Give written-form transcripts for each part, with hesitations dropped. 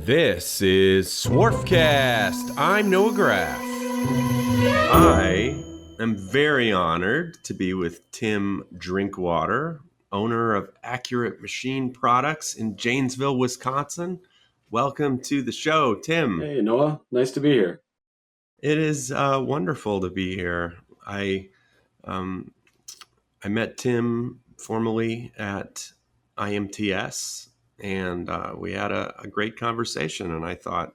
This is Swarfcast. I'm Noah Graff. I am very honored to be with Tim Drinkwater, owner of Accurate Machine Products in Janesville, Wisconsin. Welcome to the show, Tim. Hey, Noah. Nice to be here. It is wonderful to be here. I met Tim formally at IMTS, and we had a great conversation, and I thought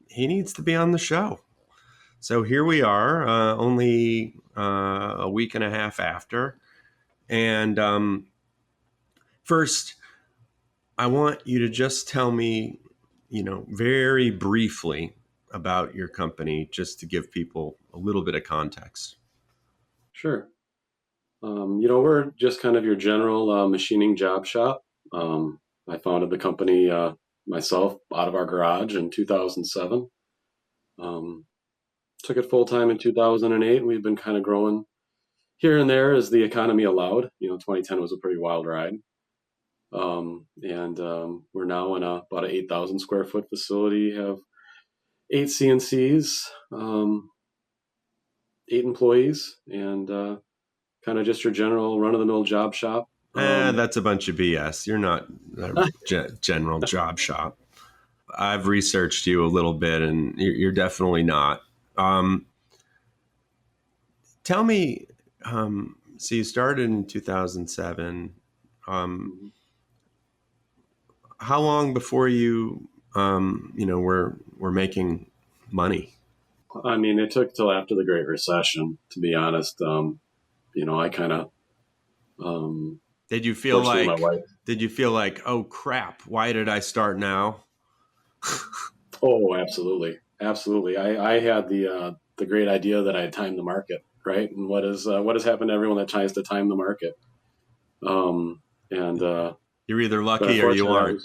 he needs to be on the show. So here we are, only a week and a half after. And first, I want you to just tell me, very briefly about your company, just to give people a little bit of context. Sure. We're just kind of your general machining job shop. I founded the company myself out of our garage in 2007. Took it full time in 2008, and we've been kind of growing here and there as the economy allowed. 2010 was a pretty wild ride. We're now in about an 8,000 square foot facility, have 8 CNCs, 8 employees, and kind of just your general run-of-the-mill job shop. That's a bunch of BS. You're not a general job shop. I've researched you a little bit, and you're definitely not. Tell me, so you started in 2007. How long before you, were making money? I mean, it took till after the Great Recession, to be honest. I kind of did you feel like, oh crap, why did I start now? Oh, absolutely. I had the great idea that I had timed the market, right? And what has happened to everyone that tries to time the market? You're either lucky or you aren't.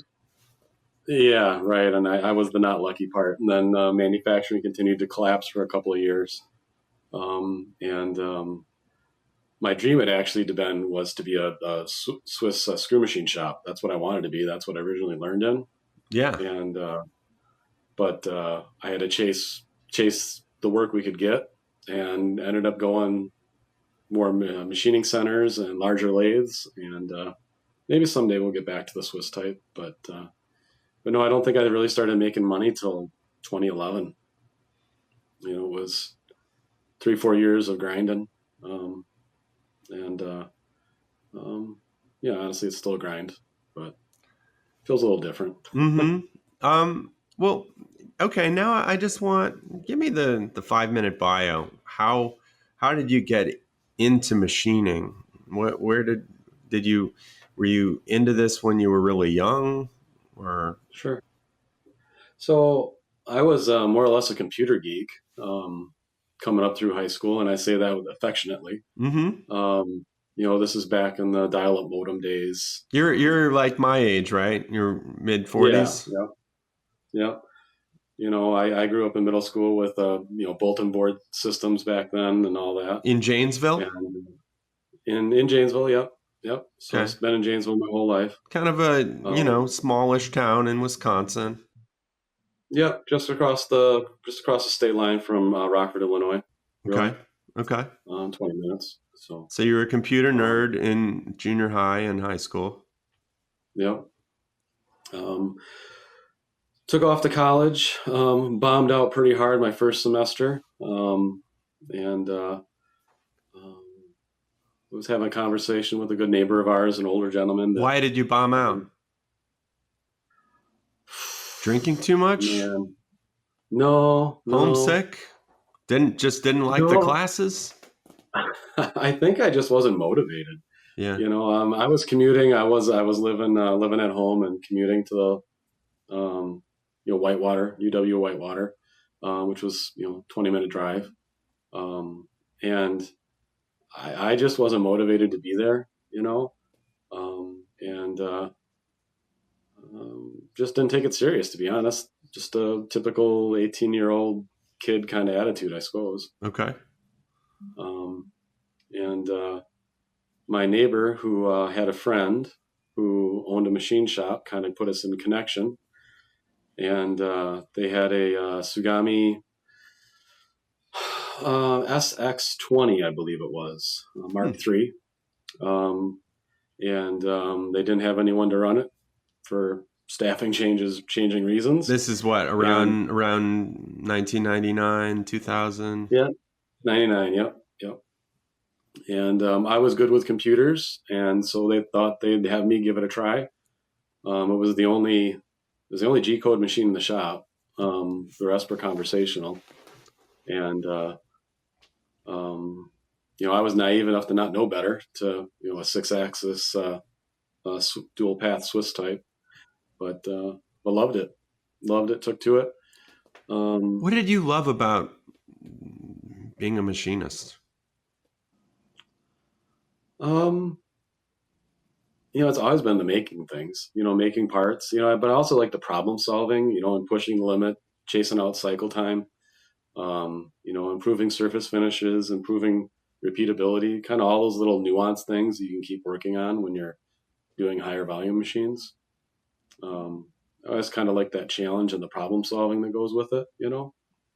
Yeah, right. And I was the not lucky part. And then manufacturing continued to collapse for a couple of years. My dream had actually was to be a Swiss screw machine shop. That's what I wanted to be. That's what I originally learned in. Yeah. But I had to chase the work we could get, and ended up going more machining centers and larger lathes. And maybe someday we'll get back to the Swiss type. But no, I don't think I really started making money till 2011. It was 3-4 years of grinding. Honestly, it's still a grind, but feels a little different. Mm-hmm. Well, okay. Now I just give me the 5-minute bio. How did you get into machining? Where did were you into this when you were really young, or? Sure. So I was more or less a computer geek coming up through high school, and I say that affectionately. Mm-hmm. This is back in the dial-up modem days. You're like my age, right? You're mid-40s. Yeah. I grew up in middle school with bulletin board systems back then and all that. In Janesville? And in Janesville, yep. So Okay. I've been in Janesville my whole life. Kind of a smallish town in Wisconsin. Yep, just across the state line from Rockford, Illinois. Really. Okay. 20 minutes. So you were a computer nerd in junior high and high school. Yep. Took off to college, bombed out pretty hard my first semester, and was having a conversation with a good neighbor of ours, an older gentleman. Why did you bomb out? Drinking too much? Man, no. Homesick? Didn't like the classes? I think I just wasn't motivated. Yeah. I was commuting. I was living at home and commuting to the Whitewater, UW Whitewater, which was 20-minute drive, and I just wasn't motivated to be there, just didn't take it serious, to be honest. Just a typical 18-year-old kid kind of attitude, I suppose. Okay. My neighbor, who had a friend who owned a machine shop, kind of put us in connection. and they had a Tsugami SX20, I believe it was, Mark Hmm. III. Um, and they didn't have anyone to run it for staffing changing reasons. This is what, And around 1999, 2000. yeah, 99, yep, yep. And I was good with computers, and so they thought they'd have me give it a try. It was the only G code machine in the shop. The rest were conversational, and um, I was naive enough to not know better. To a six-axis dual path Swiss type, but loved it. Loved it. Took to it. Um, What did you love about being a machinist? um, it's always been the making things. Making parts. But I also like the problem solving. And pushing the limit, chasing out cycle time. Improving surface finishes, improving repeatability, kind of all those little nuanced things you can keep working on when you're doing higher volume machines. I always kind of like that challenge and the problem solving that goes with it.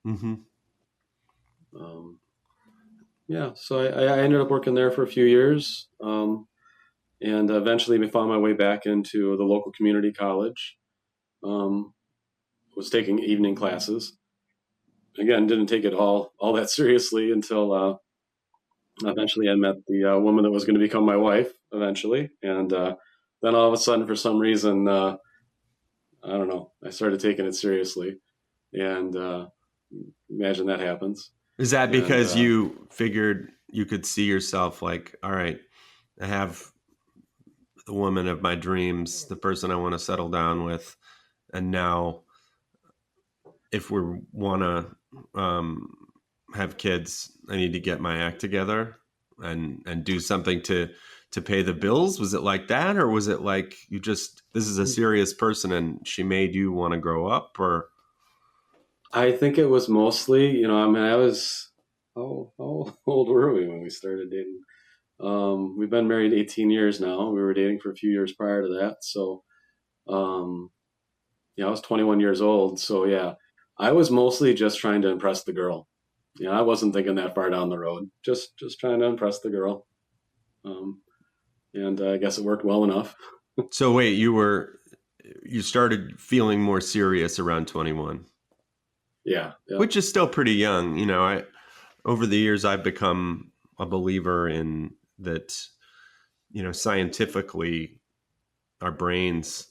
Hmm. Um, yeah, so I ended up working there for a few years, and eventually found my way back into the local community college. Um, was taking evening classes. Again, didn't take it all that seriously until eventually I met the woman that was going to become my wife eventually. And then all of a sudden, for some reason, I don't know, I started taking it seriously. And imagine that happens. Is that And because you figured you could see yourself like, all right, I have the woman of my dreams, the person I want to settle down with, and now if we want to have kids, I need to get my act together and do something to pay the bills. Was it like that, or was it like you just this is a serious person and she made you want to grow up? Or I think it was mostly, I mean, I was, how old were we when we started dating? We've been married 18 years now. We were dating for a few years prior to that. So, um, yeah, I was 21 years old. So, yeah, I was mostly just trying to impress the girl. I wasn't thinking that far down the road. Just trying to impress the girl. Um, and I guess it worked well enough. so wait, you started feeling more serious around 21, Yeah, yeah. which is still pretty young. I over the years I've become a believer in that. Scientifically, our brains,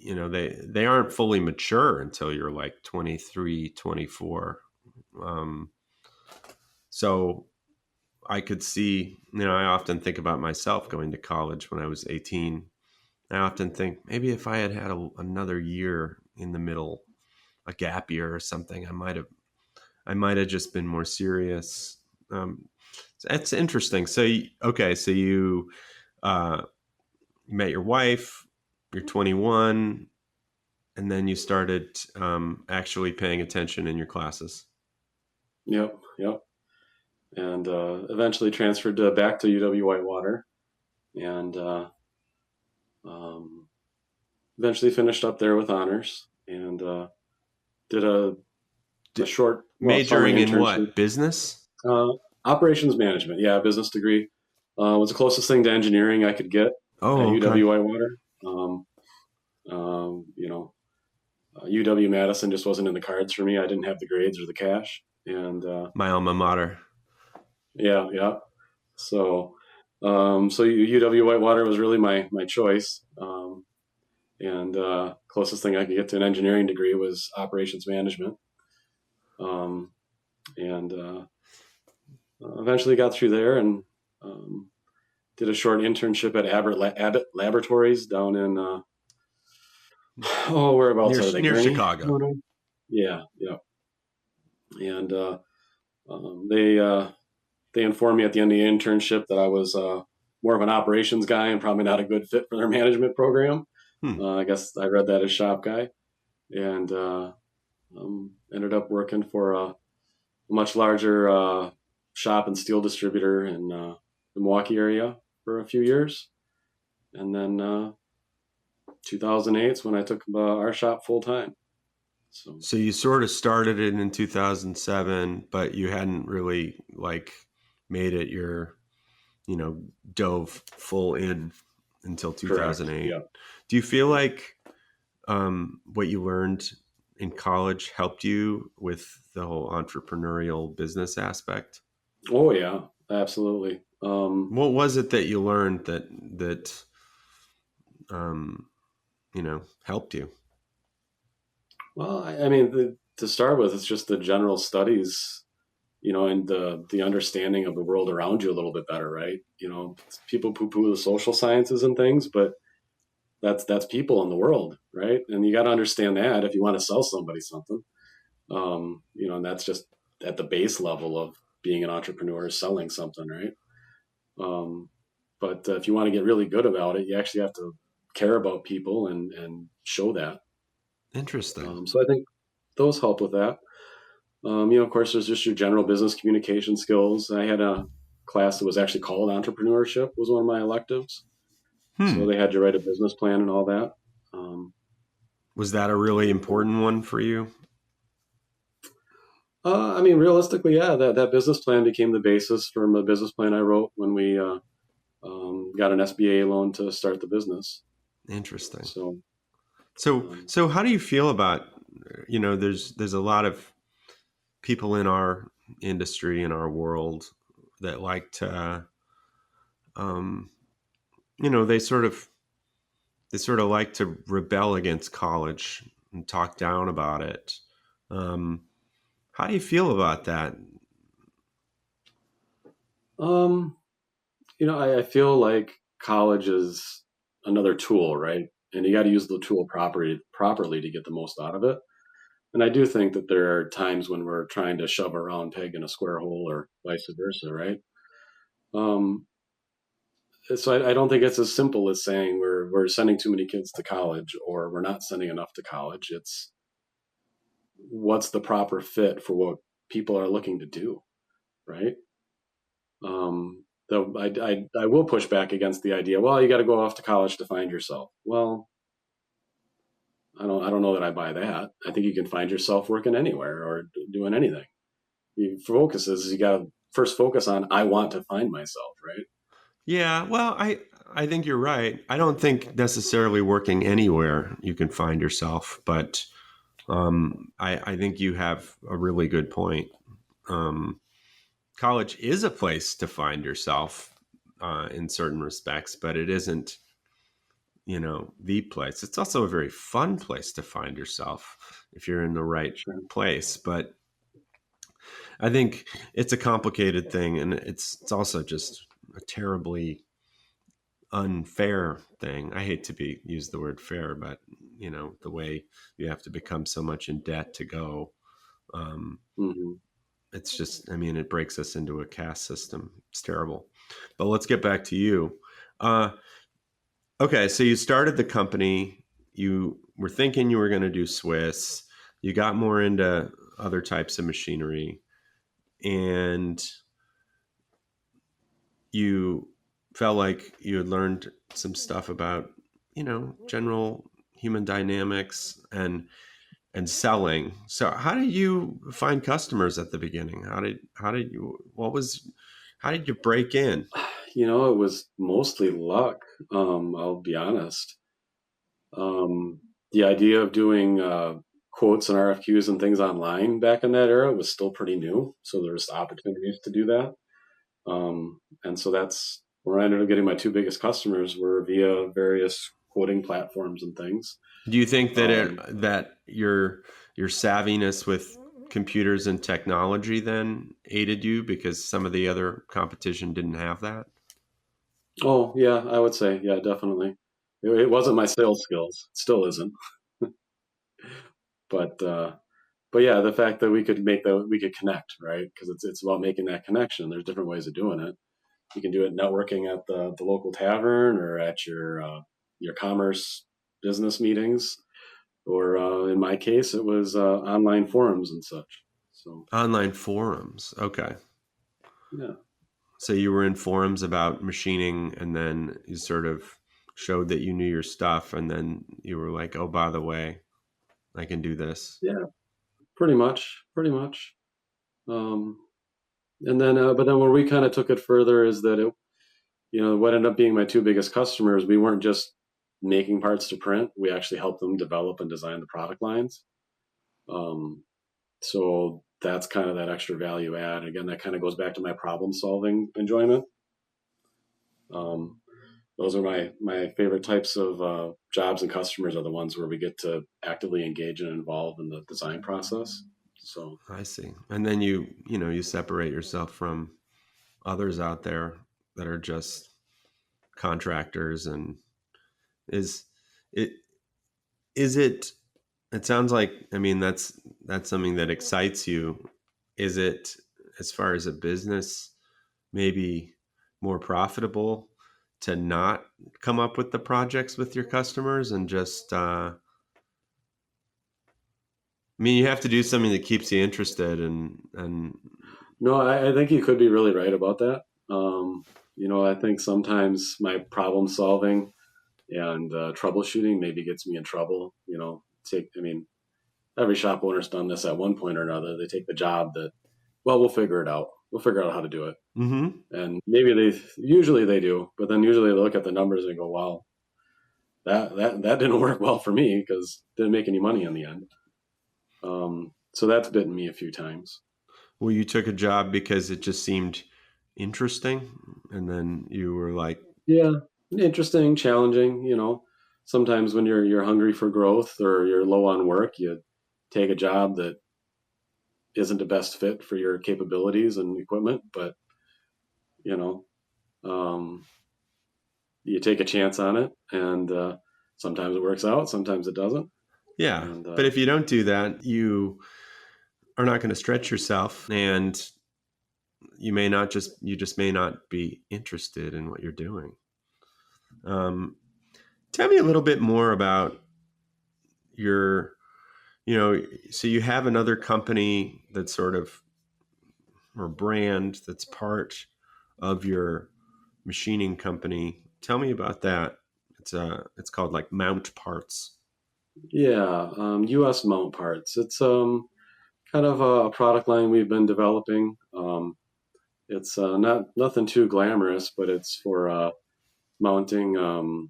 they aren't fully mature until you're like 23, 24. um, so I could see, I often think about myself going to college when I was 18. I often think maybe if I had had another year in the middle, a gap year or something, I might have just been more serious. That's interesting. So okay, so you uh, met your wife, you're 21, and then you started actually paying attention in your classes. Yep, yep. And eventually transferred back to UW Whitewater. And um, eventually finished up there with honors and did a D- short, well, summer Majoring in internship. what? Business? Uh, Operations management, yeah, business degree. Was the closest thing to engineering I could get at Oh, okay. UW Whitewater. Um, you know, UW Madison just wasn't in the cards for me. I didn't have the grades or the cash, and My alma mater. yeah, yeah. So UW Whitewater was really my choice. And closest thing I could get to an engineering degree was operations management. Um, and eventually got through there and um, did a short internship at Abbott Laboratories down in whereabouts near are they? near Gurney. Chicago. Yeah, yeah. And they informed me at the end of the internship that I was more of an operations guy and probably not a good fit for their management program. Hmm. I guess I read that as shop guy, and ended up working for a much larger shop and steel distributor in the Milwaukee area for a few years. And then 2008 is when I took our shop full time. So So you sort of started it in 2007, but you hadn't really like made it your, dove full in until correct. 2008. Yeah. Do you feel Yeah. like what you learned in college helped you with the whole entrepreneurial business aspect? Oh yeah, absolutely. What was it that you learned that um, helped you? Well, I mean, to start with, it's just the general studies, and the understanding of the world around you a little bit better, right? People poo-poo the social sciences and things, but that's people in the world, right? And you got to understand that if you want to sell somebody something, and that's just at the base level of being an entrepreneur is selling something, right? Um, but if you want to get really good about it, you actually have to care about people and show that. Interesting. So I think those help with that. Of course, there's just your general business communication skills. I had a class that was actually called entrepreneurship was one of my electives. So Hmm. they had to write a business plan and all that. Um, Was that a really and important one for you? I mean, realistically, yeah, that business plan became the basis for the business plan I wrote when we got an SBA loan to start the business. Interesting. So, So how do you feel about, there's a lot of people in our industry, in our world, that like to, um, they sort of like to rebel against college and talk down about it. Um, how do you feel about that? um, I feel like college is another tool, right? And you got to use the tool properly to get the most out of it. And I do think that there are times when we're trying to shove a round peg in a square hole or vice versa, right? Um, so I don't think it's as simple as saying we're sending too many kids to college or we're not sending enough to college. It's what's the proper fit for what people are looking to do, right? Though I will push back against the idea. Well, you got to go off to college to find yourself. Well, I don't know that I buy that. I think you can find yourself working anywhere or doing anything. The focus is you got to first focus on I want to find myself, right? Yeah, well, I think you're right. I don't think necessarily working anywhere you can find yourself, but I think you have a really good point. Um, College is a place to find yourself in certain respects, but it isn't, the place. It's also a very fun place to find yourself if you're in the right Sure. place. But I think it's a complicated thing, and it's also just a terribly unfair thing. I hate to use the word fair, but the way you have to become so much in debt to go. Um, Hmm. it's just, I mean, it breaks us into a caste system. It's terrible. But let's get back to you. Uh, okay, so you started the company. You were thinking you were going to do Swiss. You got more into other types of machinery, and you felt like you had learned some stuff about, general human dynamics and selling. So how did you find customers at the beginning? How did you what was how did you break in? It was mostly luck. I'll be honest. Um, the idea of doing quotes and RFQs and things online back in that era was still pretty new, so there was opportunities to do that. And so that's where I ended up getting my two biggest customers were via various quoting platforms and things. Do you think that Um, your savviness with computers and technology then aided you because some of the other competition didn't have that? oh yeah, I would say yeah, definitely. It wasn't my sales skills, it still isn't, but yeah, the fact that we could connect, right? Because it's about making that connection. There's different ways of doing it. You can do it networking at the local tavern or at your commerce business meetings, or in my case, it was online forums and such. So Online forums. Okay. yeah, So you were in forums about machining, and then you sort of showed that you knew your stuff, and then you were like, "Oh, by the way." I can do this. Yeah, pretty much, pretty much. Um, and then, but then where we kind of took it further is that what ended up being my two biggest customers, we weren't just making parts to print. We actually helped them develop and design the product lines. Um, so that's kind of that extra value add. Again, that kind of goes back to my problem solving enjoyment. Um, those are my favorite types of jobs, and customers are the ones where we get to actively engage and involve in the design process. So I see. And then you separate yourself from others out there that are just contractors. And is it is it it sounds like, I mean, that's something that excites you. Is it, as far as a business, maybe more profitable to not come up with the projects with your customers and just I mean, you have to do something that keeps you interested, and no, I think you could be really right about that. I think sometimes my problem solving and troubleshooting maybe gets me in trouble. I mean, every shop owner's done this at one point or another. They take the job that, well, we'll figure it out. We'll figure out how to do it. mm-hmm. And maybe usually they do, but then usually they look at the numbers and go, well, that didn't work well for me because it didn't make any money in the end. So that's bitten me a few times. Well, you took a job because it just seemed interesting, and then you were like, Yeah, interesting, challenging. Sometimes when you're hungry for growth or you're low on work, you take a job that isn't the best fit for your capabilities and equipment, but you know, um, you take a chance on it, and sometimes it works out, sometimes it doesn't, yeah. and But if you don't do that, you are not going to stretch yourself, and you just may not be interested in what you're doing. Um, Tell me a little bit more about your, so you have another company that's sort of, or brand that's part of your machining company. Tell me about that. It's called like Mount Parts. yeah, U.S. mount parts. It's kind of a product line we've been developing. It's not nothing too glamorous, but it's for mounting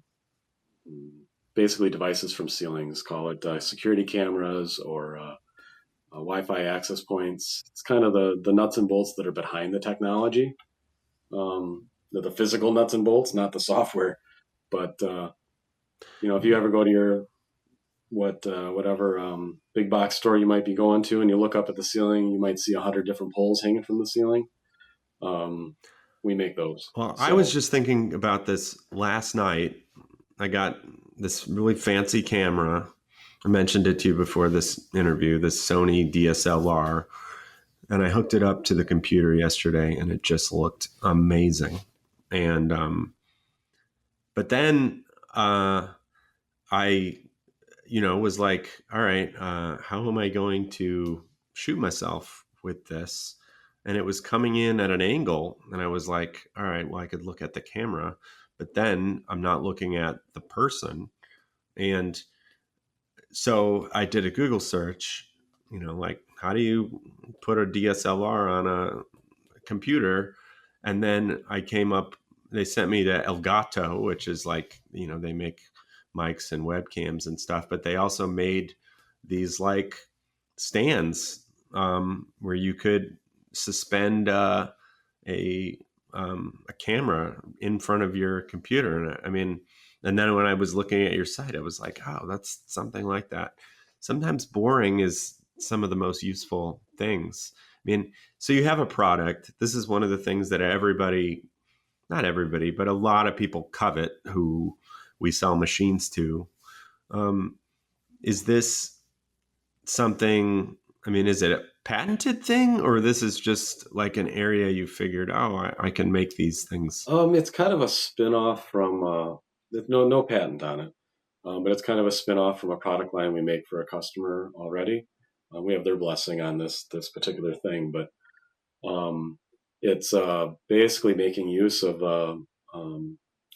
basically devices from ceilings. Call it security cameras or Wi-Fi access points. It's kind of the nuts and bolts that are behind the technology, the physical nuts and bolts, not the software. But if you ever go to your whatever big box store you might be going to, and you look up at the ceiling, you might see 100 different poles hanging from the ceiling. Um, we make those. Well, I was So just thinking about this last night. I got this really fancy camera. I mentioned it to you before this interview, this Sony DSLR, and I hooked it up to the computer yesterday, and it just looked amazing. And but then I, was like, all right, how am I going to shoot myself with this? And it was coming in at an angle, and I was like, all right, well, I could look at the camera, but then I'm not looking at the person. And so I did a Google search, like, how do you put a DSLR on a computer? And then I came up, they sent me to Elgato, which is like, they make mics and webcams and stuff, but they also made these like stands where you could suspend a camera in front of your computer. And I mean, and then when I was looking at your site, I was like, oh, that's something like that. Sometimes boring is some of the most useful things. I mean, so you have a product. This is one of the things that not everybody, but a lot of people covet who we sell machines to. Um, is this something, I mean, is it a patented thing, or this is just like an area you figured, oh, I can make these things? it's kind of a spin-off from no patent on it, but it's kind of a spin-off from a product line we make for a customer already. We have their blessing on this particular thing, but um, it's basically making use of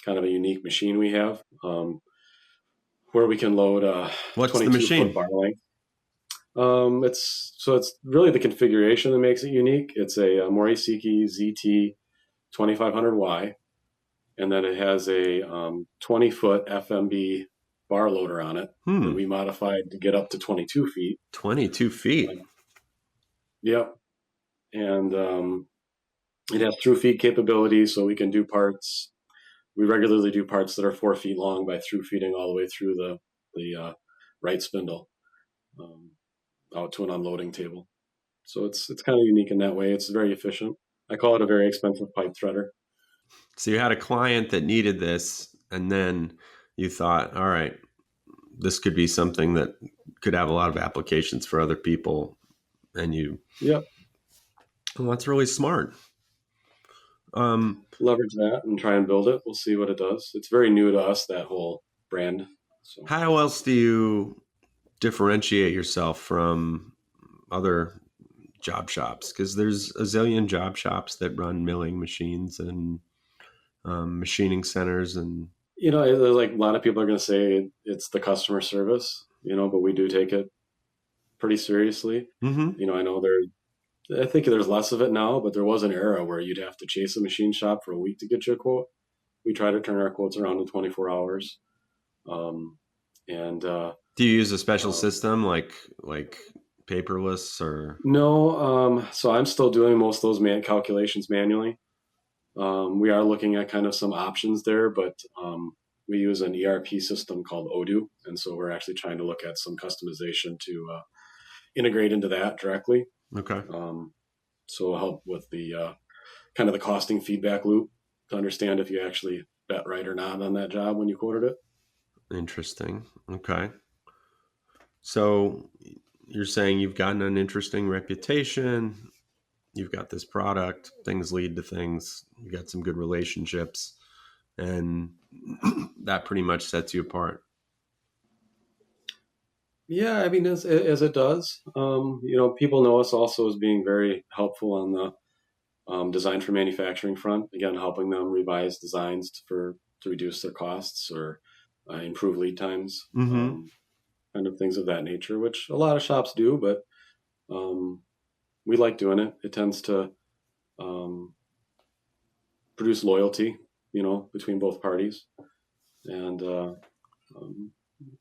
kind of a unique machine we have, where we can load a What's the 22-foot machine? bar length. It's really the configuration that makes it unique. It's a Morisiki ZT 2500Y, and then it has a 20-foot FMB bar loader on it that Hmm. we modified to get up to 22 feet. 22 feet. Um, yep, and it has through feed capability, so we can do parts. We regularly do parts that are 4 feet long by through feeding all the way through the right spindle um, out to an unloading table. So it's kind of unique in that way. It's very efficient. I call it a very expensive pipe threader. So you had a client that needed this, and then you thought, all right, this could be something that could have a lot of applications for other people. And you, Yep, well, that's really smart. Um, leverage that and try and build it. We'll see what it does. It's very new to us, that whole brand. So how else do you differentiate yourself from other job shops? Because there's a zillion job shops that run milling machines and machining centers. And like a lot of people are going to say it's the customer service, but we do take it pretty seriously. mm-hmm. I know I think there's less of it now, but there was an era where you'd have to chase a machine shop for a week to get you a quote. We try to turn our quotes around in 24 hours. Um, and Do you use a special um, system like paperless or? no, so I'm still doing most of those calculations manually. We are looking at kind of some options there, but we use an ERP system called Odoo, and so we're actually trying to look at some customization to integrate into that directly. Okay. Um, so it'll help with the kind of the costing feedback loop to understand if you actually bet right or not on that job when you quoted it. Interesting. Okay. So you're saying you've gotten an interesting reputation. You've got this product. Things lead to things. You got some good relationships, and that pretty much sets you apart. Yeah, I mean, as it does, people know us also as being very helpful on the design for manufacturing front. Again, helping them revise designs to reduce their costs or improve lead times, Mm-hmm. kind of things of that nature, which a lot of shops do, but um, we like doing it. It tends to um, produce loyalty, between both parties, and um,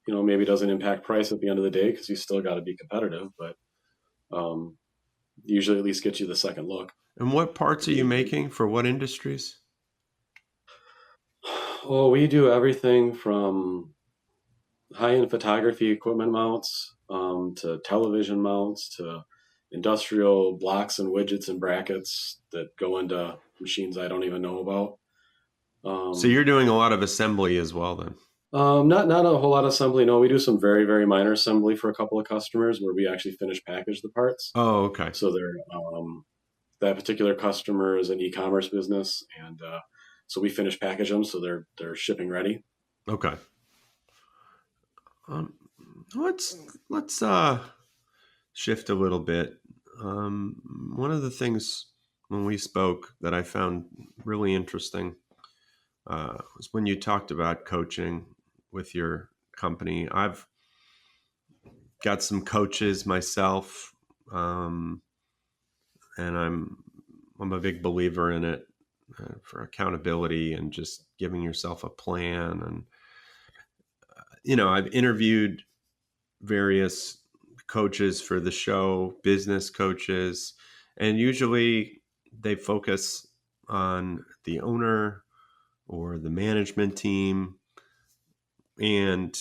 maybe it doesn't impact price at the end of the day because you still got to be competitive, but um, usually at least gets you the second look. And what parts are you making for what industries? Well, we do everything from high-end photography equipment mounts to television mounts to industrial blocks and widgets and brackets that go into machines I don't even know about. So Um, you're doing a lot of assembly as well, then. not a whole lot of assembly. No, we do some very very minor assembly for a couple of customers where we actually finish package the parts. Oh, okay. So that particular customer is an e-commerce business, and so we finish package them so they're shipping ready. Okay. Um, let's shift a little bit. One of the things when we spoke that I found really interesting was when you talked about coaching with your company. I've got some coaches myself, um, and I'm a big believer in it for accountability and just giving yourself a plan. And I've interviewed various coaches for the show, business coaches, and usually they focus on the owner or the management team. And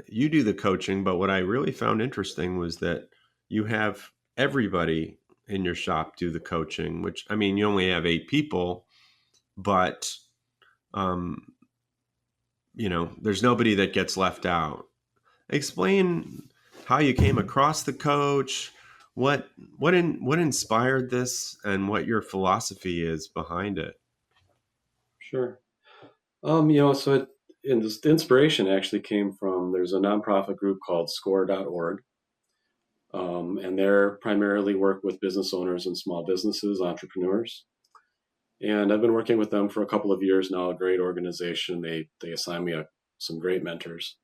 you do the coaching, but what I really found interesting was that you have everybody in your shop do the coaching, which I mean, you only have 8 people, but um, there's nobody that gets left out. Explain how you came across the coach, what inspired this, and what your philosophy is behind it. Sure. So the inspiration actually came from there's a nonprofit group called score.org, and they're primarily work with business owners and small businesses, entrepreneurs. And I've been working with them for a couple of years now. A great organization. They assign me some great mentors.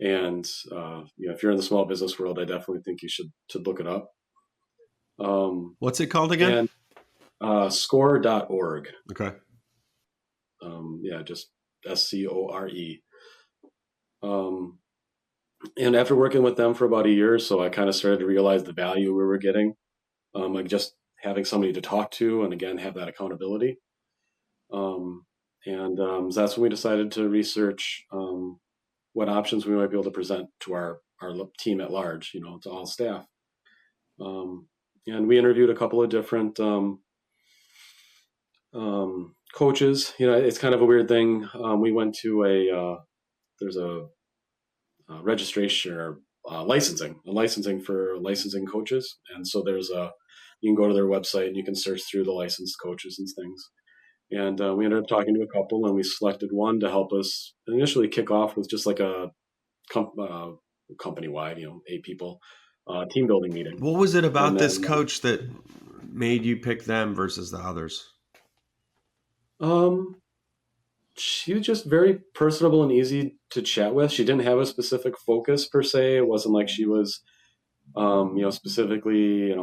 And if you're in the small business world, I definitely think you should look it up. What's it called again? And score.org. Okay. Just SCORE. Um, and after working with them for about a year or so, I kind of started to realize the value we were getting, like just having somebody to talk to, and again have that accountability. So that's when we decided to research what options we might be able to present to our team at large, to all staff. And we interviewed a couple of different coaches. It's kind of a weird thing. We went to there's a registration or licensing for licensing coaches. And so you can go to their website and you can search through the licensed coaches and things. And we ended up talking to a couple, and we selected one to help us initially kick off with just like a company-wide, 8 people, team building meeting. What was it And about this then coach that made you pick them versus the others? she was just very personable and easy to chat with. She didn't have a specific focus per se. It wasn't like she was, specifically,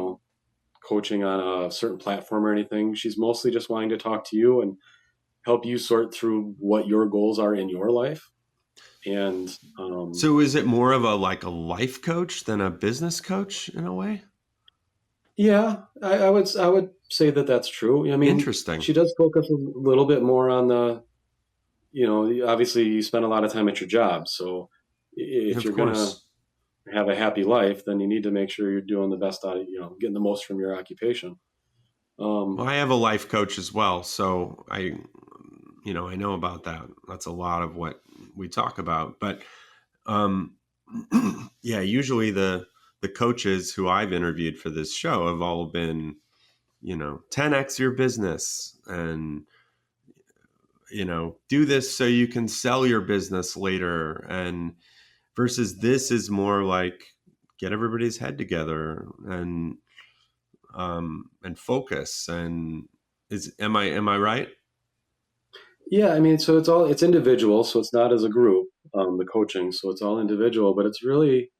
coaching on a certain platform or anything. She's mostly just wanting to talk to you and help you sort through what your goals are in your life. And So is it more of a life coach than a business coach in a way? yeah, I would say that that's true. I mean, Interesting. she does focus a little bit more on obviously you spend a lot of time at your job. So if Of you're going to course. have a happy life, then you need to make sure you're doing the best out of, getting the most from your occupation. Well, Um, I have a life coach as well, so I know about that. That's a lot of what we talk about. But um, yeah, usually the coaches who I've interviewed for this show have all been 10x your business and do this so you can sell your business later, and versus this is more like get everybody's head together and focus. And am I right? yeah, I mean, so it's individual, so it's not as a group, the coaching, so it's all individual, but it's really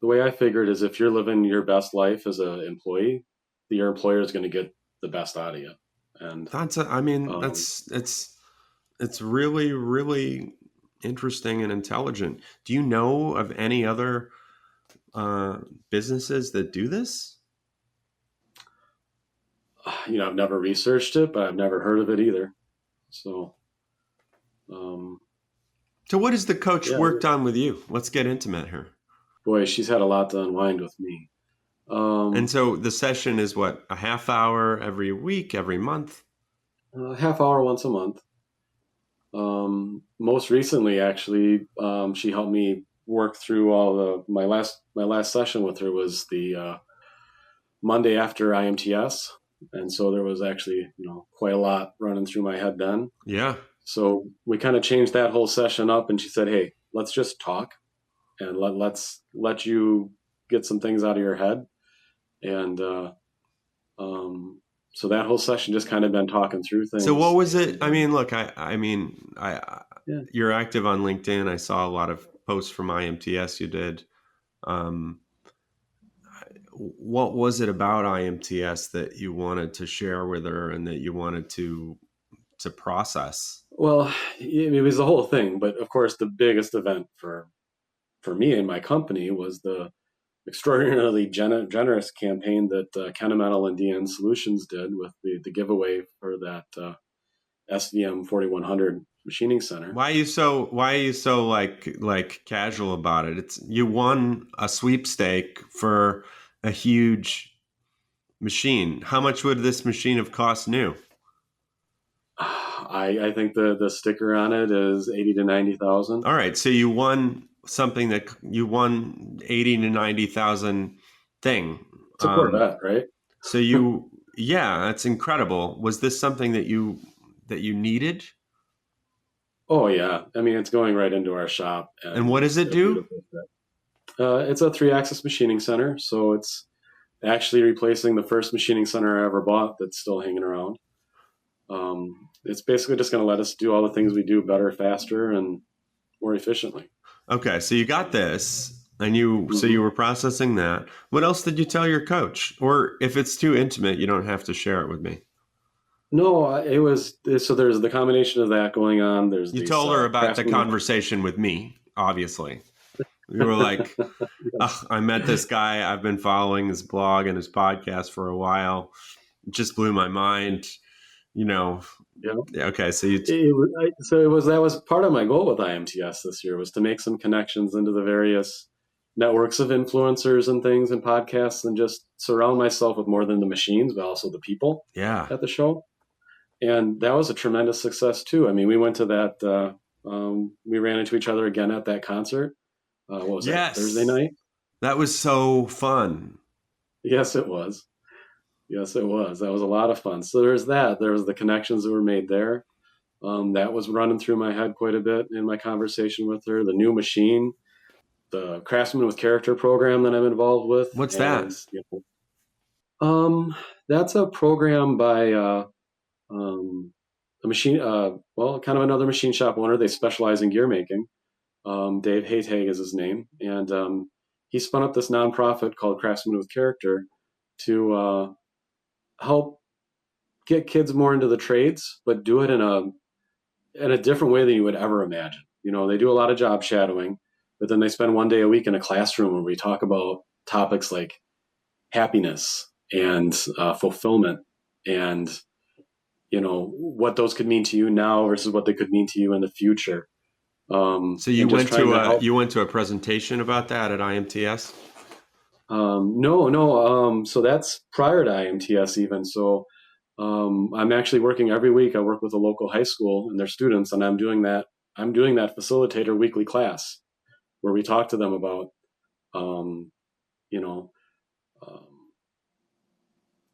the way I figured is if you're living your best life as an employee, your employer is going to get the best out of you. And I mean, um, it's really, really interesting and intelligent. Do you know of any other uh, businesses that do this? I've never researched it, but I've never heard of it either. So, um, So, what has the coach yeah, worked on with you? Let's get intimate here. boy, she's had a lot to unwind with me. And Um, so, the session is what, a half hour every week, every month? a half hour once a month. Most recently, actually, she helped me work through all my last session with her was the Monday after IMTS, and so there was actually quite a lot running through my head then. Yeah. So we kind of changed that whole session up, and she said, "Hey, let's just talk and let's let you get some things out of your head." And um, so that whole session just kind of been talking through So, what things, was it? and I mean, look, I mean, yeah. you're active on LinkedIn. I saw a lot of posts from IMTS you did. Um, what was it about IMTS that you wanted to share with her and that you wanted to process? Well, it was the whole thing, but of course, the biggest event for me and my company was the extraordinarily generous campaign that Kennametal and DN Solutions did with the giveaway for that SVM 4100 machining center. Why are you so like casual about it? It's you won a sweepstake for a huge machine. How much would this machine have cost new? I think the sticker on it is 80 to 90,000. All right, so you won something that you won 80 to 90,000 thing. It's a Corvette, right? So yeah, that's incredible. Was this something that you needed? Oh yeah, I mean it's going right into our shop, And and what does it's it a do? beautiful fit. It's a 3-axis machining center, so it's actually replacing the first machining center I ever bought that's still hanging around. It's basically just going to let us do all the things we do better, faster, and more efficiently. Okay, so you got this, and you Hmm. were processing that. What else did you tell your coach? Or if it's too intimate, you don't have to share it with me. No, it was so. There's the combination of that going on. There's You these told her about the craftsmen. conversation with me, obviously. You were like, Yes. "Ugh, I met this guy. I've been following his blog and his podcast for a while. It just blew my mind." You know, Yeah. yeah, okay, so you, So it was that was part of my goal with IMTS this year was to make some connections into the various networks of influencers and things and podcasts, and just surround myself with more than the machines, but also the people yeah. at the show. And that was a tremendous success too. I mean, we went to that. We ran into each other again at that concert. What was that, Thursday Yes. night? That was so fun. Yes, it was. Yes, it was. That was a lot of fun. So there's that. There was the connections that were made there. That was running through my head quite a bit in my conversation with her. The new machine, the Craftsman with Character program that I'm involved with, What's and that? that's a program by um, a machine. Well, kind of another machine shop owner. They specialize in gear making. Dave Haytag is his name, and he spun up this nonprofit called Craftsman with Character to help get kids more into the trades, but do it in a different way than you would ever imagine. You know, they do a lot of job shadowing, but then they spend one day a week in a classroom where we talk about topics like happiness and fulfillment, and what those could mean to you now versus what they could mean to you in the future. So you And just went trying to to a help. you went to a presentation about that at IMTS? No, no. So that's prior to IMTS even. So I'm actually working every week. I work with a local high school and their students, and I'm doing that. I'm doing that facilitator weekly class where we talk to them about, um, you know, um,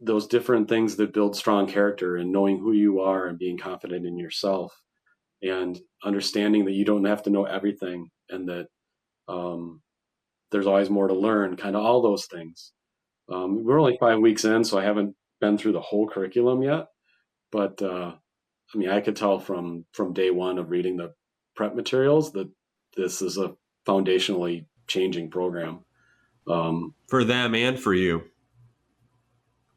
those different things that build strong character, and knowing who you are and being confident in yourself, and understanding that you don't have to know everything, and that um, there's always more to learn. Kind of all those things. We're only 5 weeks in, so I haven't been through the whole curriculum yet. But I mean, I could tell from day one of reading the prep materials that this is a foundationally changing program, For them and for you.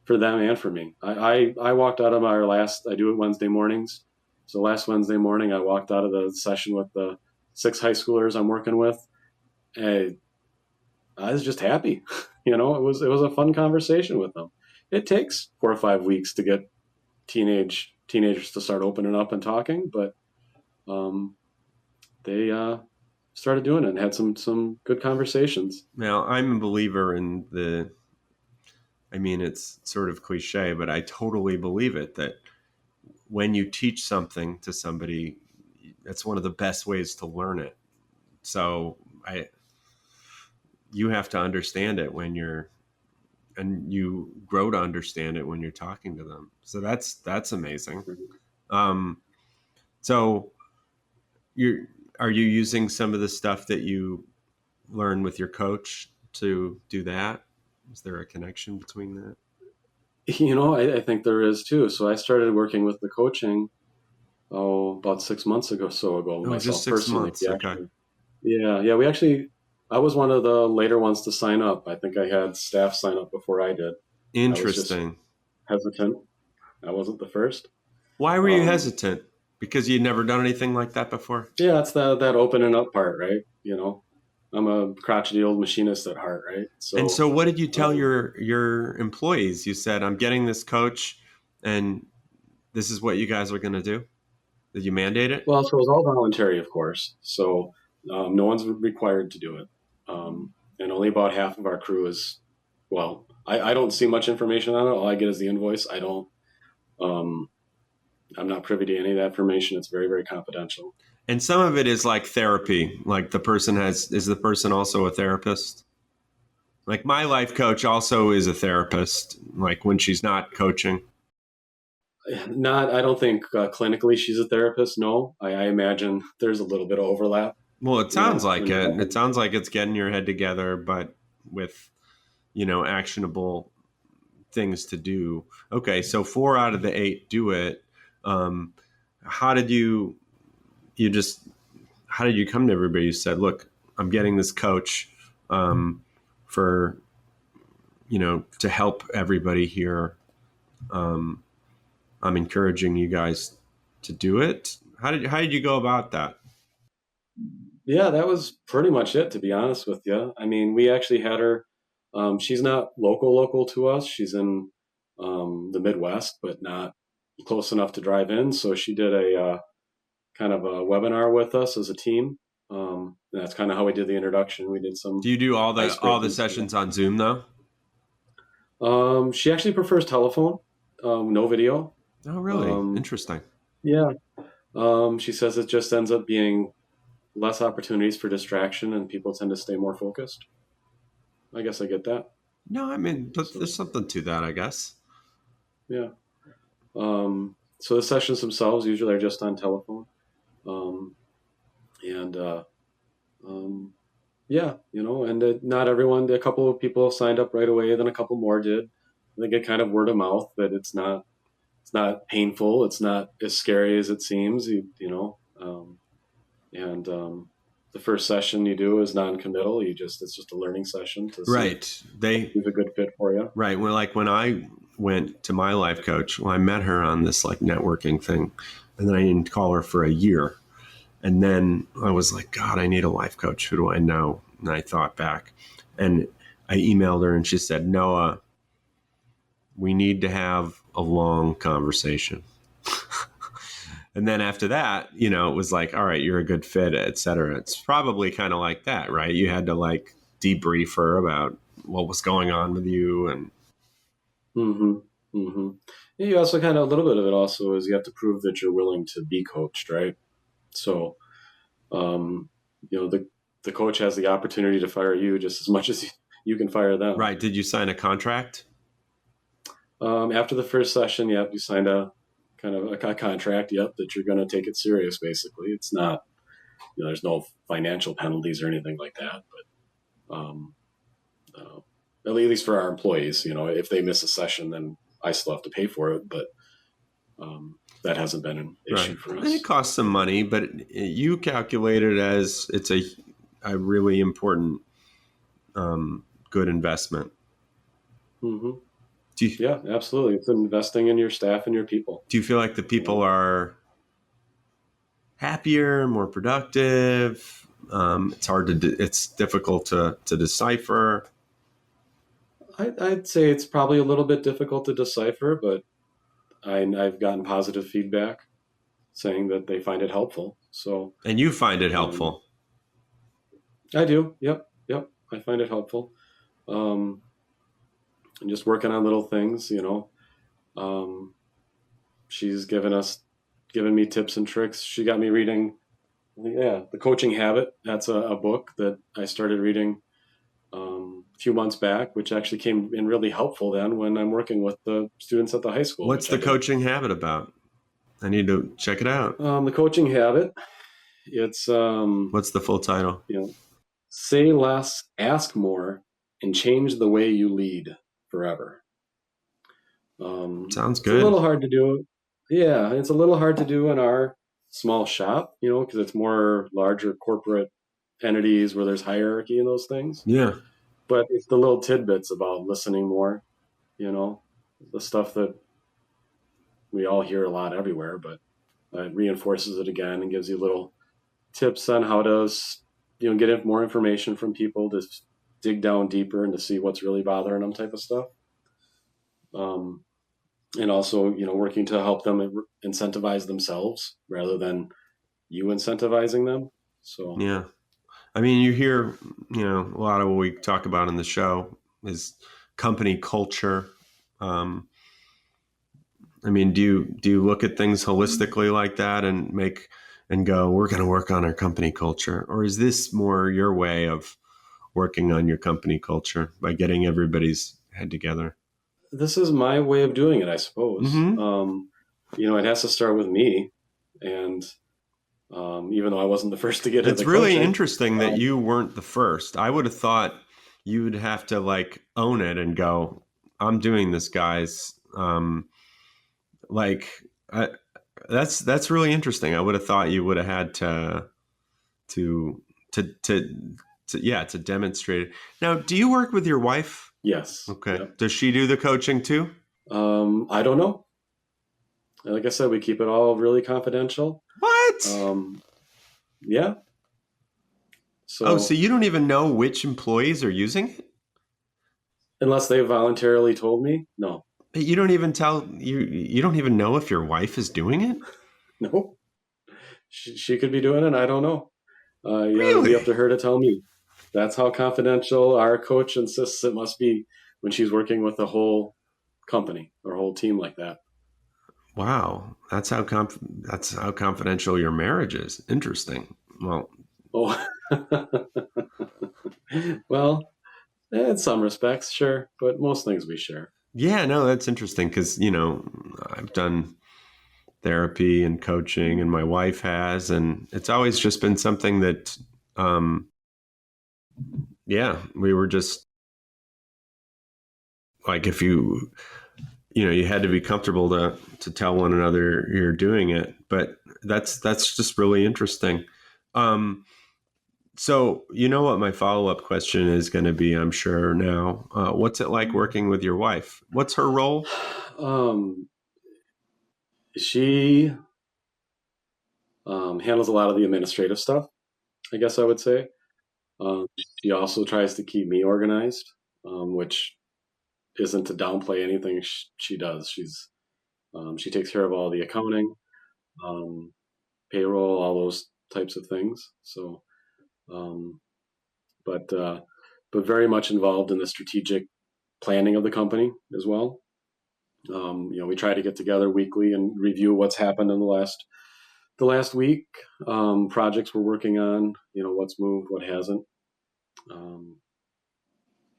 for them and for me. I walked out of our last. I do it Wednesday mornings. So last Wednesday morning, I walked out of the session with the 6 high schoolers I'm working with, and I was just happy. It was a fun conversation with them. It takes 4 or 5 weeks to get teenagers to start opening up and talking, but um, they started doing it and had some good conversations. Now, I'm a believer in I mean, it's sort of cliche, but I totally believe it that when you teach something to somebody, that's one of the best ways to learn it. So I, you have to understand it and you grow to understand it when you're talking to them. So that's amazing. Um, so you're, are you using some of the stuff that you learn with your coach to do that? Is there a connection between that? I think there is too. So I started working with the coaching about 6 months ago Oh, just myself six personally. months. Okay. Yeah, we actually. I was one of the later ones to sign up. I think I had staff sign up before I did. I was just Interesting. hesitant. I wasn't the first. Why were you Um, hesitant? Because you'd never done anything like that before? yeah, it's that opening up part, right? I'm a crotchety old machinist at heart, right? And So, so what did you tell um, your employees? You said, I'm getting this coach and this is what you guys are going to do? Did you mandate it? well, so it was all voluntary, of course. So no one's required to do it, and only about half of our crew is. Well, I don't see much information on it. All I get is the invoice. I don't. Um, I'm not privy to any of that information. It's very, very confidential. And some of it is like therapy. Like is the person also a therapist? Like my life coach also is a therapist, like when she's not coaching. Not, I don't think clinically she's a therapist. No, I imagine there's a little bit of overlap. Well, it sounds like When you're it. It talking. sounds like it's getting your head together, but with, actionable things to do. Okay, so 4 out of the 8 do it. Um, how did you just how did you come to everybody? You said, look, I'm getting this coach for, to help everybody here. I'm encouraging you guys to do it. How did you go about that? Yeah, that was pretty much it, to be honest with you. I mean, we actually had her. She's not local to us. She's in the Midwest, but not close enough to drive in. So she did a kind of a webinar with us as a team. And that's kind of how we did the introduction. We did some Do you do all the icebreaking stuff. sessions on Zoom though? She actually prefers telephone, no video. Oh, really? Um, Interesting. yeah. She says it just ends up being less opportunities for distraction and people tend to stay more focused. I guess I get that. No, I mean, but So, there's something to that, I guess. yeah. So the sessions themselves usually are just on telephone. Um, and um, yeah, and not everyone, a couple of people signed up right away, then a couple more did. They get kind of word of mouth that it's not painful. It's not as scary as it seems, and the first session you do is non-committal. It's just a learning session to see if Right. They it's a good fit for you. right. Well, like when I went to my life coach, well, I met her on this like networking thing, and then I didn't call her for a year. And then I was like, God, I need a life coach. Who do I know? And I thought back, and I emailed her, and she said, Noah, we need to have a long conversation. And then after that, it was like, all right, you're a good fit, et cetera. It's probably kind of like that, right? You had to like debrief her about what was going on with you. And Mm-hmm. Mm-hmm. And you also kind of a little bit of it also is you have to prove that you're willing to be coached, right? So, um, the coach has the opportunity to fire you just as much as you can fire them. right. Did you sign a contract? After the first session, yep, you signed a kind of a contract, yep, that you're going to take it serious. Basically, it's not, there's no financial penalties or anything like that, but uh, at least for our employees, if they miss a session, then I still have to pay for it, but that hasn't been an issue Right. for And it us. costs some money, but you calculate it as it's a really important, good investment. Mm-hmm. Do you, Yeah, absolutely. It's investing in your staff and your people. do you feel like the people are happier, more productive? It's difficult to decipher. I'd say it's probably a little bit difficult to decipher, but I've gotten positive feedback saying that they find it helpful. So And you find it um, helpful. I do. Yep, yep. I find it helpful. Um, and just working on little things, Um, she's given me tips and tricks. She got me reading, yeah, The Coaching Habit. That's a book that I started reading a few months back, which actually came in really helpful then when I'm working with the students at the high school, What's which I the do. coaching habit about? I need to check it out. The Coaching Habit. It's What's the full title? say less, ask more, and change the way you lead forever. Sounds It's a good. little hard to do. Yeah, it's a little hard to do in our small shop, because it's more larger corporate entities where there's hierarchy and those things. Yeah. But it's the little tidbits about listening more, you know, the stuff that we all hear a lot everywhere, but it reinforces it again and gives you little tips on how to, get more information from people to dig down deeper and to see what's really bothering them type of stuff. Um, and also, working to help them incentivize themselves rather than you incentivizing them. So, Yeah. I mean, you hear, a lot of what we talk about in the show is company culture. Um, I mean, do you look at things holistically like that and go, we're going to work on our company culture, or is this more your way of working on your company culture by getting everybody's head together? this is my way of doing it, I suppose. Mm-hmm. It has to start with me. And even though I wasn't the first to get It's into really coaching, interesting that um, you weren't the first. I would have thought you would have to like own it and go, I'm doing this, guys. Like I, that's really interesting. I would have thought you would have had to to demonstrate it. Now, do you work with your wife? Yes. Okay. Yep. Does she do the coaching too? I don't know. Like I said, we keep it all really confidential. What? Yeah. Oh, so So you don't even know which employees are using it? unless they voluntarily told me, no, You don't even tell you don't even know if your wife is doing it? no, she could be doing it. I don't know. It'll be up Really? to her to tell me. That's how confidential our coach insists it must be when she's working with a whole company or whole team like that. Wow. That's how confidential your marriage is. Interesting. Well, Oh, well, in some respects, sure, but most things we share. yeah, no, that's interesting because, I've done therapy and coaching and my wife has, and it's always just been something that, um, yeah, we were just like, if you had to be comfortable to tell one another you're doing it, but that's just really interesting. Um, so you know what my follow-up question is going to be, I'm sure now. What's it like working with your wife? What's her role? Um, she handles a lot of the administrative stuff, I guess I would say. Um, she also tries to keep me organized, which isn't to downplay anything she does. She takes care of all the accounting, um, payroll, all those types of things. So, um, but very much involved in the strategic planning of the company as well. We try to get together weekly and review what's happened in the last week, projects we're working on, what's moved, what hasn't. Um,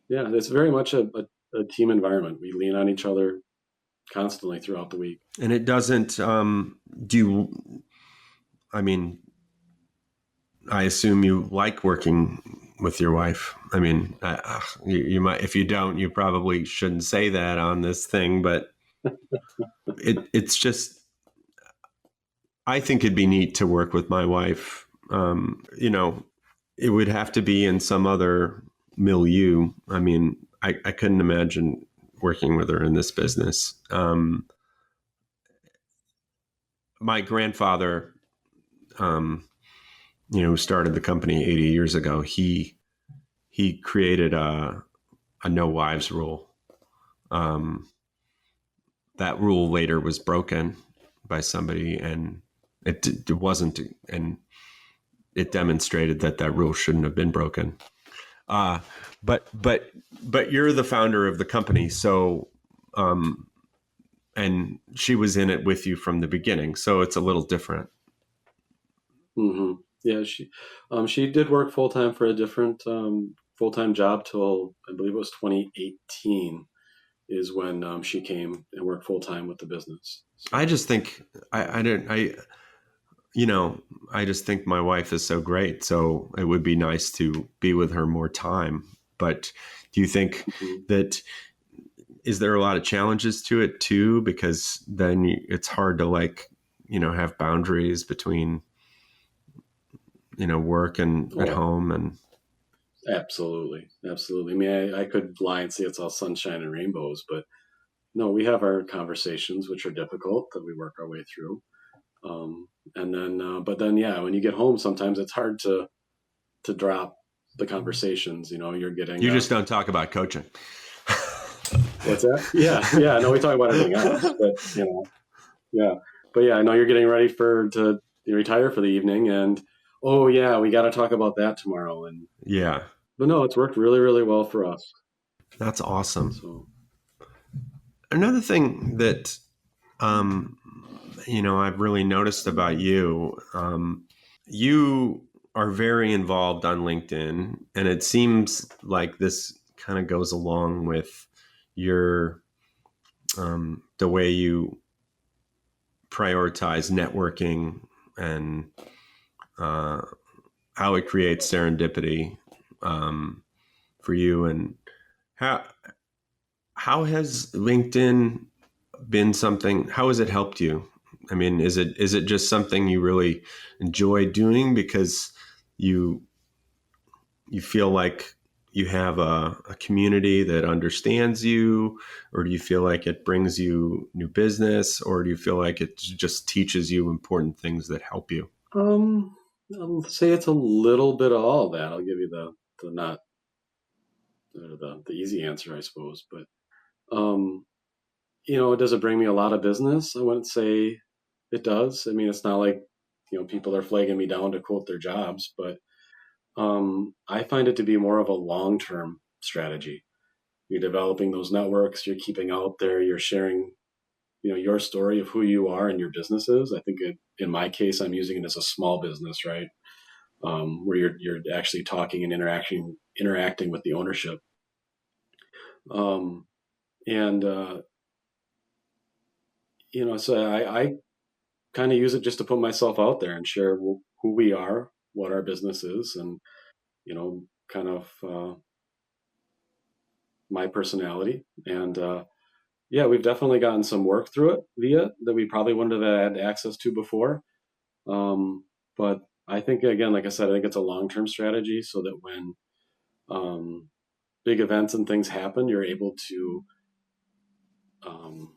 yeah, it's very much a team environment. We lean on each other constantly throughout the week. And it doesn't, do you, I mean, I assume you like working with your wife. I mean, you might, if you don't, you probably shouldn't say that on this thing, but it's just, I think it'd be neat to work with my wife. It would have to be in some other milieu. I mean, I couldn't imagine working with her in this business. My grandfather, um, who started the company 80 years ago, he created a no wives rule. Um, that rule later was broken by somebody, and it wasn't, and it demonstrated that that rule shouldn't have been broken. Uh, but but but you're the founder of the company, so and she was in it with you from the beginning, so it's a little different. Hmm. Yeah, she did work full time for a different full time job till I believe it was 2018 is when she came and worked full time with the business. I So, just think I didn't you know I just think my wife is so great, so it would be nice to be with her more time. But do you think mhm. that is there a lot of challenges to it too? Because then it's hard to have boundaries between work and at Oh, home and absolutely, absolutely. I mean, I could lie and say it's all sunshine and rainbows, but no, we have our conversations, which are difficult that we work our way through. And then, but then, yeah, when you get home, sometimes it's hard to drop the conversations. You're getting you just don't talk about coaching. what's that? Yeah, yeah. No, we talk about everything else, but yeah, but yeah, I know you're getting ready to retire for the evening, and oh yeah, we got to talk about that tomorrow. And Yeah, but no, it's worked really, really well for us. that's awesome. So, Another thing that I've really noticed about you, you are very involved on LinkedIn, and it seems like this kind of goes along with your the way you prioritize networking and uh, how it creates serendipity um, for you. And how how has LinkedIn been something? How has it helped you? I mean, is it just something you really enjoy doing because you you feel like you have a community that understands you, or do you feel like it brings you new business, or do you feel like it just teaches you important things that help you? Um, I'll say it's a little bit of all that. I'll give you the not the easy answer, I suppose. But um, does it bring me a lot of business? I wouldn't say it does. I mean, it's not like people are flagging me down to quote their jobs, but I find it to be more of a long term strategy. You're developing those networks. You're keeping out there. You're sharing your story of who you are and your business is. I think in my case, I'm using it as a small business, right? Where you're actually talking and interacting with the ownership. Um, and so I kind of use it just to put myself out there and share who we are, what our business is, and kind of my personality. And yeah, we've definitely gotten some work through it via that we probably wouldn't have had access to before. But I think, again, like I said, I think it's a long-term strategy so that when um, big events and things happen, you're able to um,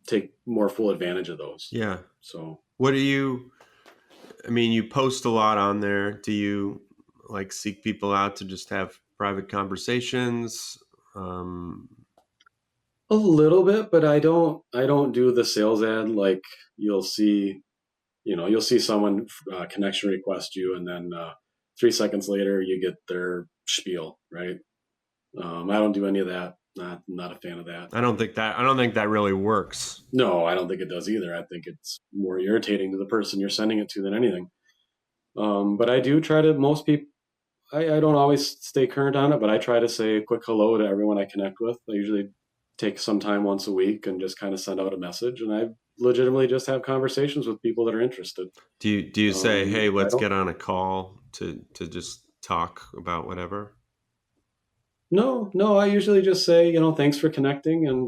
take more full advantage of those. Yeah. So, What do you, I mean, you post a lot on there. Do you like seek people out to just have private conversations? Um, a little bit, but I don't do the sales ad like you'll see. You'll see someone connection request you, and then 3 seconds later you get their spiel, right? I don't do any of that. Not a fan of that. I don't think that really works. No, I don't think it does either. I think it's more irritating to the person you're sending it to than anything. But I do try to, most people, I don't always stay current on it, but I try to say a quick hello to everyone I connect with. I usually take some time once a week and just kind of send out a message. And I legitimately just have conversations with people that are interested. Do you say, hey, I let's don't, get on a call to just talk about whatever? no, no, I usually just say, thanks for connecting and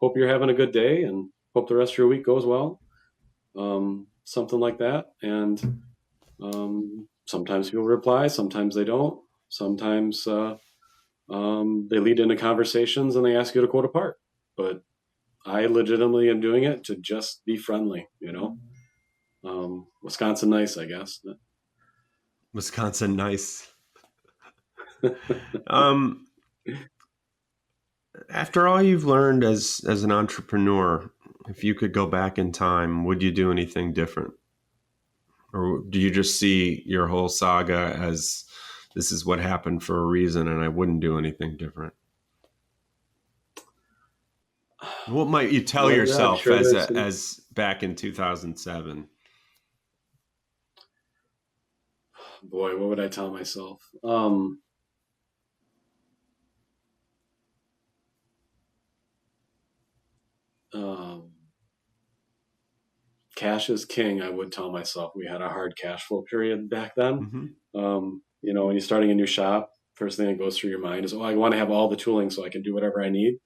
hope you're having a good day and hope the rest of your week goes well. Something like that. And sometimes people reply, sometimes they don't. Sometimes they lead into conversations and they ask you to quote a part. But I legitimately am doing it to just be friendly. Wisconsin nice, I guess. Wisconsin, nice. Um, After all you've learned as an entrepreneur, if you could go back in time, would you do anything different? Or do you just see your whole saga as this is what happened for a reason and I wouldn't do anything different? What might you tell Well, I'm yourself sure as there's some. as back in 2007? Boy, what would I tell myself? Um, Cash is king. I would tell myself we had a hard cash flow period back then. Hmm. When you're starting a new shop, first thing that goes through your mind is, oh, I want to have all the tooling so I can do whatever I need.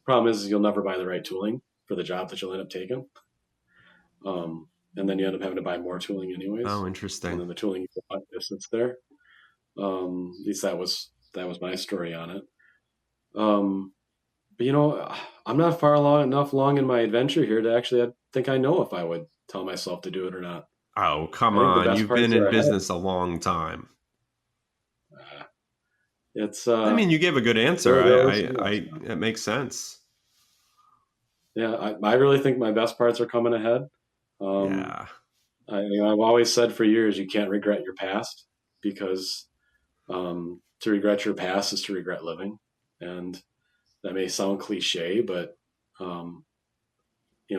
Problem is you'll never buy the right tooling for the job that you'll end up taking. And then you end up having to buy more tooling anyways. Oh, And interesting. then the tooling you bought just sits there. At least that was my story on it. Um, but I'm not far along in my adventure here to actually I think I know if I would tell myself to do it or not. Oh, come I think the on. best You've been parts in are ahead. business a long time. It's I mean, you gave a good answer. there were some ups. It makes sense. Yeah, I really think my best parts are coming ahead. Um, Yeah, I've always said for years you can't regret your past because to regret your past is to regret living, and that may sound cliche, but um,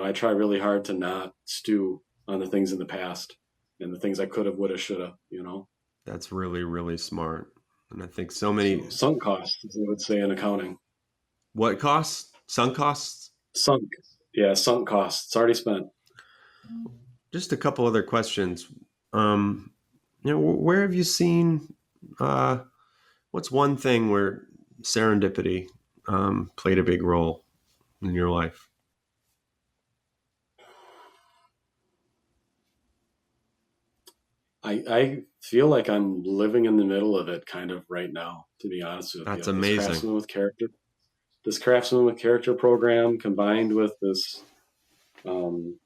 I try really hard to not stew on the things in the past and the things I could have, would have, should have. that's really, really smart. And I think so So many, sunk costs, as they would say in accounting. what costs? Sunk costs? Sunk, yeah, sunk costs. It's already spent. Just a couple other questions. Um, where have you seen, uh, what's one thing where serendipity played a big role in your life? I feel like I'm living in the middle of it kind of right now, to be honest with That's you. amazing. This Craftsman with Character program combined with this, um,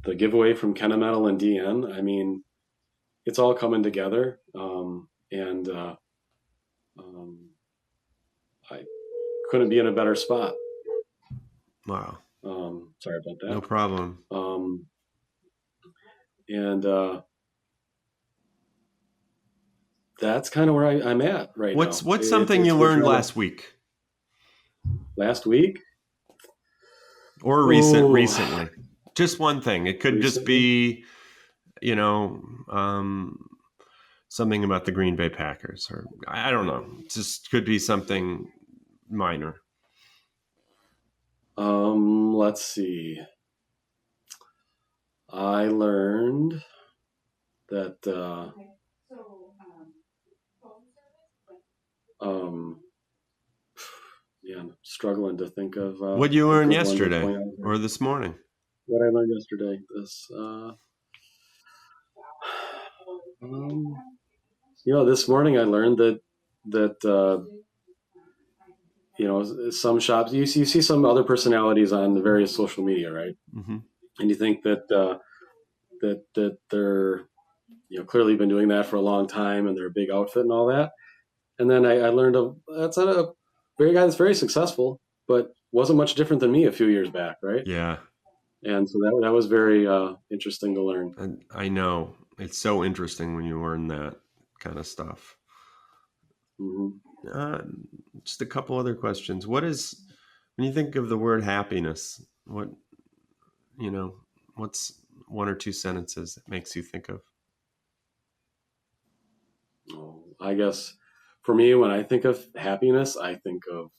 the giveaway from Kennametal and DN. I mean, it's all coming together. And um, I couldn't be in a better spot. Wow. Sorry about No that. problem. And that's kind of where I'm at right What's now. what's something you We're learned trying to, last week last week. or Oh, recently? Just one thing. It could just recently. be, you know, something about the Green Bay Packers, or I don't know. It just could be something minor. Let's see. I learned that um, yeah, I'm struggling to think of What you a learned good one to yesterday point out here. or this morning? What I learned yesterday. Um, this morning I learned that some shops you see some other personalities on the various social media, right? Mm-hmm. And you think that they're clearly been doing that for a long time and they're a big outfit and all that. And then I learned that's a very guy that's very successful, but wasn't much different than me a few years back, right? Yeah, And so that was very interesting to learn. and I know it's so interesting when you learn that kind of stuff. Hmm. Uh, just a couple other questions. What is, when you think of the word happiness, you know, what's one or two sentences that makes you think of? Oh, I guess for me, when I think of happiness, I think of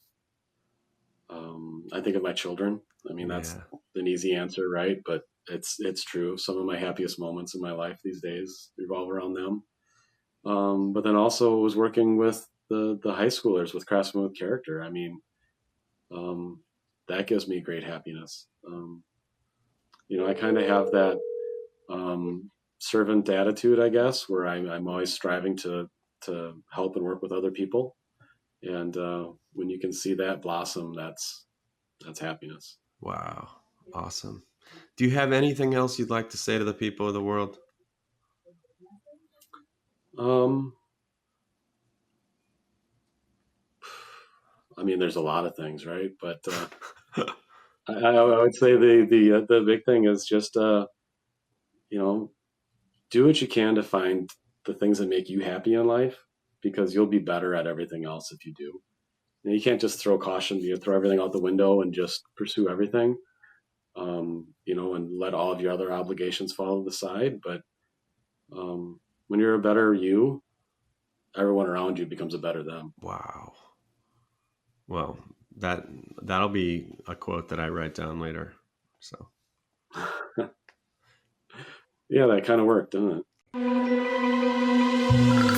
my children. I mean, that's Yeah. an easy answer, right? But it's true. Some of my happiest moments in my life these days revolve around them. But then also was working with the high schoolers with Craftsman with Character. I mean, um, that gives me great happiness. I kind of have that servant attitude, I guess, where I'm always striving to help and work with other people. And when you can see that blossom, that's happiness. Wow. Awesome. Do you have anything else you'd like to say to the people of the world? Um, I mean, there's a lot of things, right? But I would say the big thing is just you know do what you can to find the things that make you happy in life, because you'll be better at everything else if you do. You can't just throw caution, throw everything out the window and just pursue everything, and let all of your other obligations fall to the side. But when you're a better you, everyone around you becomes a better them. Wow. Well, that that'll be a quote that I write down later. So Yeah, that kind of worked, didn't it?